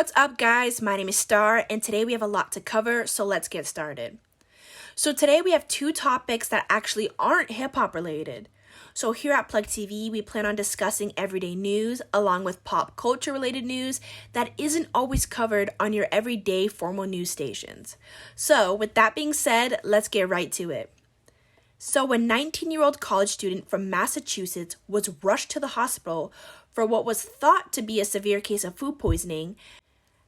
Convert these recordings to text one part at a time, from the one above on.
What's up, guys? My name is Star, and today we have a lot to cover, so let's get started. So today we have two topics that actually aren't hip-hop related. So here at Plug TV, we plan on discussing everyday news along with pop culture related news that isn't always covered on your everyday formal news stations. So with that being said, let's get right to it. So a 19-year-old college student from Massachusetts was rushed to the hospital for what was thought to be a severe case of food poisoning.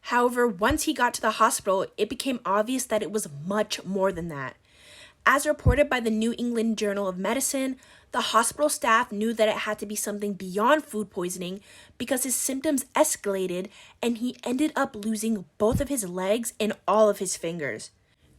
However, once he got to the hospital, it became obvious that it was much more than that. As reported by the New England Journal of Medicine, the hospital staff knew that it had to be something beyond food poisoning because his symptoms escalated and he ended up losing both of his legs and all of his fingers.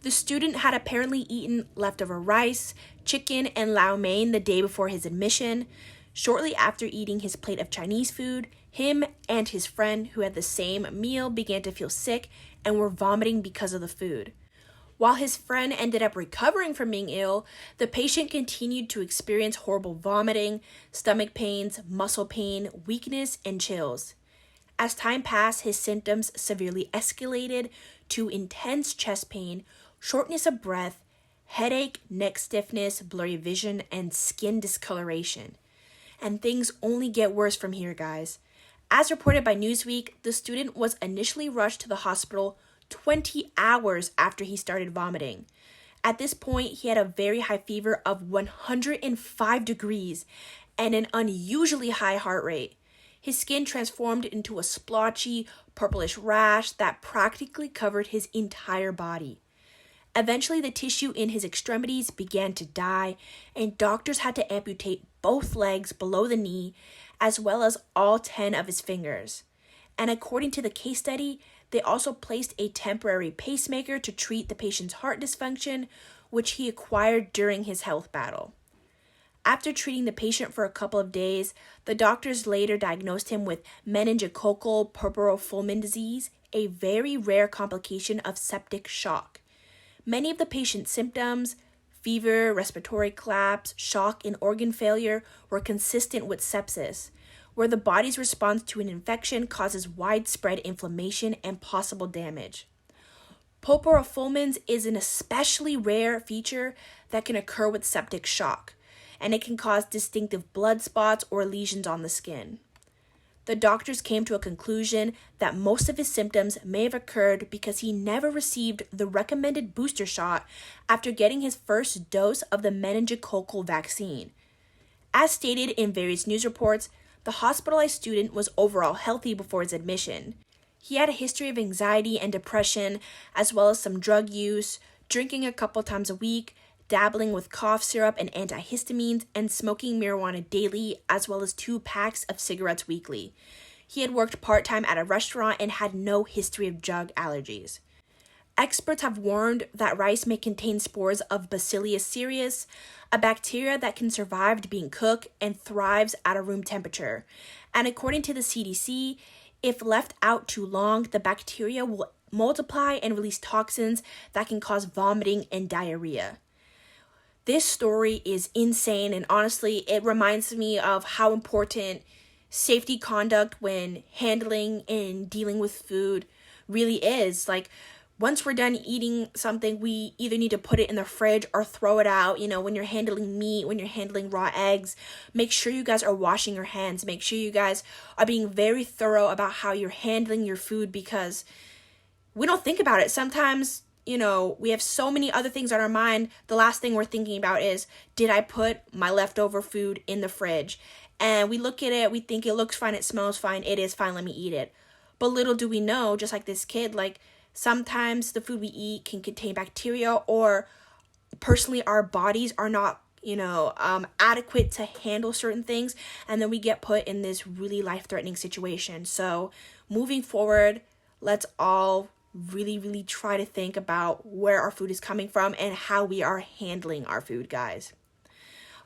The student had apparently eaten leftover rice, chicken, and lau mein the day before his admission. Shortly after eating his plate of Chinese food, him and his friend who had the same meal began to feel sick and were vomiting because of the food. While his friend ended up recovering from being ill, the patient continued to experience horrible vomiting, stomach pains, muscle pain, weakness, and chills. As time passed, his symptoms severely escalated to intense chest pain, shortness of breath, headache, neck stiffness, blurry vision, and skin discoloration. And things only get worse from here, guys. As reported by Newsweek, the student was initially rushed to the hospital 20 hours after he started vomiting. At this point, he had a very high fever of 105 degrees and an unusually high heart rate. His skin transformed into a splotchy, purplish rash that practically covered his entire body. Eventually, the tissue in his extremities began to die, and doctors had to amputate both legs below the knee, as well as all 10 of his fingers. And according to the case study, they also placed a temporary pacemaker to treat the patient's heart dysfunction, which he acquired during his health battle. After treating the patient for a couple of days, the doctors later diagnosed him with meningococcal purpurofulmin disease, a very rare complication of septic shock. Many of the patient's symptoms, fever, respiratory collapse, shock, and organ failure were consistent with sepsis, where the body's response to an infection causes widespread inflammation and possible damage. Purpurofulmins is an especially rare feature that can occur with septic shock, and it can cause distinctive blood spots or lesions on the skin. The doctors came to a conclusion that most of his symptoms may have occurred because he never received the recommended booster shot after getting his first dose of the meningococcal vaccine. As stated in various news reports, the hospitalized student was overall healthy before his admission. He had a history of anxiety and depression, as well as some drug use, drinking a couple times a week, dabbling with cough syrup and antihistamines, and smoking marijuana daily, as well as 2 packs of cigarettes weekly. He had worked part-time at a restaurant and had no history of drug allergies. Experts have warned that rice may contain spores of Bacillus cereus, a bacteria that can survive being cooked and thrives at a room temperature. And according to the CDC, if left out too long, the bacteria will multiply and release toxins that can cause vomiting and diarrhea. This story is insane, and honestly, it reminds me of how important safety conduct when handling and dealing with food really is. Like, once we're done eating something, we either need to put it in the fridge or throw it out. You know, when you're handling meat, when you're handling raw eggs, make sure you guys are washing your hands. Make sure you guys are being very thorough about how you're handling your food, because we don't think about it. Sometimes, you know, we have so many other things on our mind. The last thing we're thinking about is, did I put my leftover food in the fridge? And we look at it, we think it looks fine, it smells fine, it is fine, let me eat it. But little do we know, just like this kid, like, sometimes the food we eat can contain bacteria, or personally our bodies are not, adequate to handle certain things, and then we get put in this really life-threatening situation. So moving forward, let's all really try to think about where our food is coming from and how we are handling our food, guys.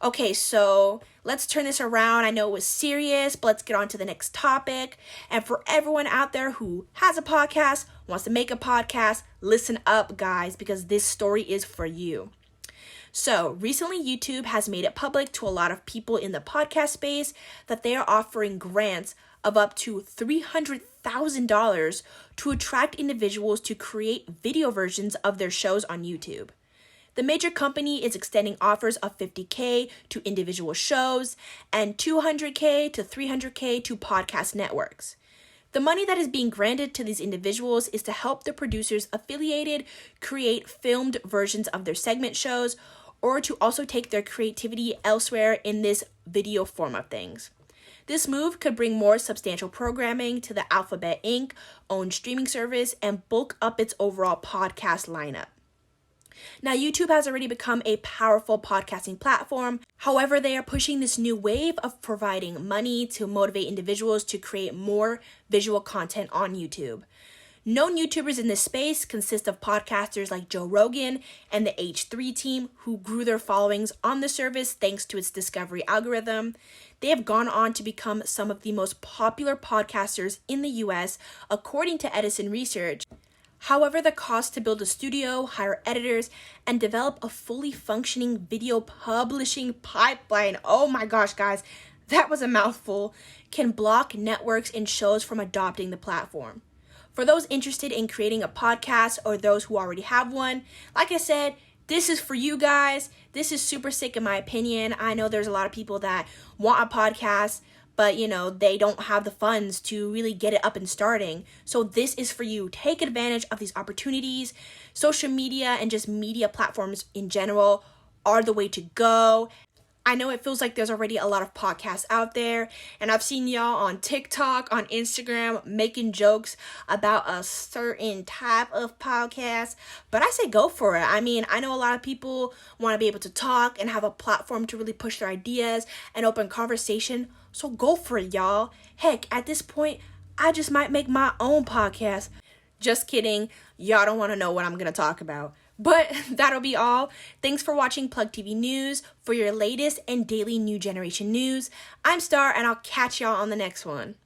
Okay, so let's turn this around. I know it was serious, but let's get on to the next topic. And for everyone out there who has a podcast, wants to make a podcast, listen up, guys, because this story is for you. So recently, YouTube has made it public to a lot of people in the podcast space that they are offering grants of up to $300,000 $1,000 to attract individuals to create video versions of their shows on YouTube. The major company is extending offers of $50K to individual shows and $200K to $300K to podcast networks. The money that is being granted to these individuals is to help the producers affiliated create filmed versions of their segment shows, or to also take their creativity elsewhere in this video form of things. This move could bring more substantial programming to the Alphabet Inc. owned streaming service and bulk up its overall podcast lineup. Now, YouTube has already become a powerful podcasting platform. However, they are pushing this new wave of providing money to motivate individuals to create more visual content on YouTube. Known YouTubers in this space consist of podcasters like Joe Rogan and the H3 team, who grew their followings on the service thanks to its discovery algorithm. They have gone on to become some of the most popular podcasters in the US, according to Edison Research. However, the cost to build a studio, hire editors, and develop a fully functioning video publishing pipeline, oh my gosh, guys, that was a mouthful, can block networks and shows from adopting the platform. For those interested in creating a podcast or those who already have one, like I said, this is for you guys. This is super sick in my opinion. I know there's a lot of people that want a podcast, but they don't have the funds to really get it up and starting. So this is for you. Take advantage of these opportunities. Social media and just media platforms in general are the way to go. I know it feels like there's already a lot of podcasts out there, and I've seen y'all on TikTok, on Instagram, making jokes about a certain type of podcast, but I say go for it. I mean, I know a lot of people want to be able to talk and have a platform to really push their ideas and open conversation, so go for it, y'all. Heck, at this point, I just might make my own podcast. Just kidding. Y'all don't want to know what I'm going to talk about. But that'll be all. Thanks for watching Plug TV News. For your latest and daily new generation news, I'm Star, and I'll catch y'all on the next one.